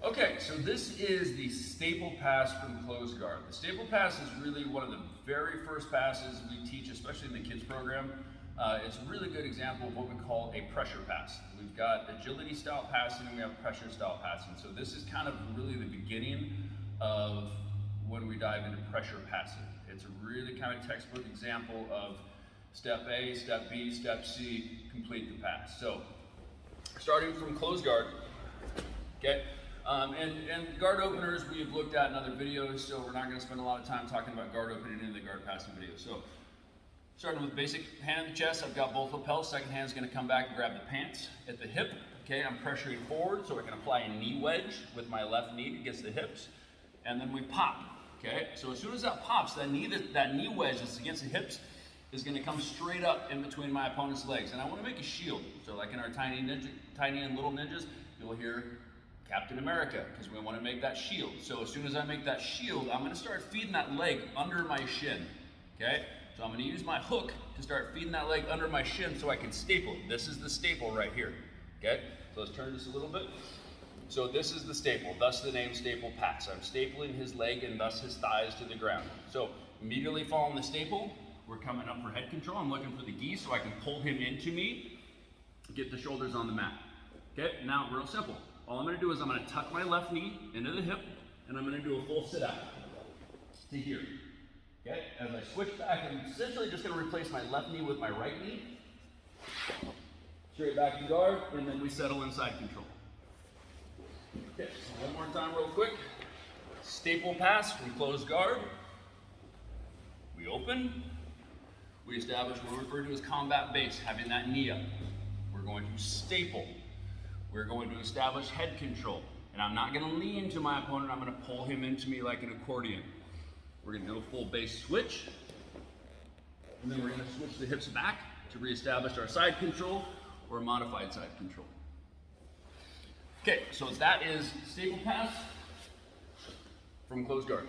Okay, so this is the staple pass from closed guard. The staple pass is really one of the very first passes we teach, especially in the kids program. It's a really good example of what we call a pressure pass. We've got agility style passing and we have pressure style passing. So this is kind of really the beginning of when we dive into pressure passing. It's a really kind of textbook example of step A, step B, step C, complete the pass. So starting from closed guard, okay? And guard openers we've looked at in other videos, so we're not going to spend a lot of time talking about guard opening in the guard passing video. So, starting with basic hand in the chest, I've got both lapels. Second hand's going to come back and grab the pants at the hip. Okay, I'm pressuring forward, so I can apply a knee wedge with my left knee against the hips, and then we pop. Okay, so as soon as that pops, that knee wedge that's against the hips is going to come straight up in between my opponent's legs, and I want to make a shield. So, like in our tiny and little ninjas, you'll hear Captain America, because we want to make that shield. So as soon as I make that shield, I'm going to start feeding that leg under my shin. Okay? So I'm going to use my hook to start feeding that leg under my shin so I can staple. This is the staple right here. Okay? So let's turn this a little bit. So this is the staple, thus the name staple pass. I'm stapling his leg and thus his thighs to the ground. So immediately following the staple, we're coming up for head control. I'm looking for the gi so I can pull him into me, get the shoulders on the mat. Okay? Now, real simple. All I'm going to do is I'm going to tuck my left knee into the hip, and I'm going to do a full sit out to here. Okay? As I switch back, I'm essentially just going to replace my left knee with my right knee. Straight back to guard, and then we settle inside control. Okay, so one more time real quick. Staple pass from closed guard. We open. We establish what we refer to as combat base, having that knee up. We're going to staple. We're going to establish head control. And I'm not going to lean to my opponent, I'm going to pull him into me like an accordion. We're going to do a full base switch. And then we're going to switch the hips back to reestablish our side control or modified side control. Okay, so that is staple pass from closed guard.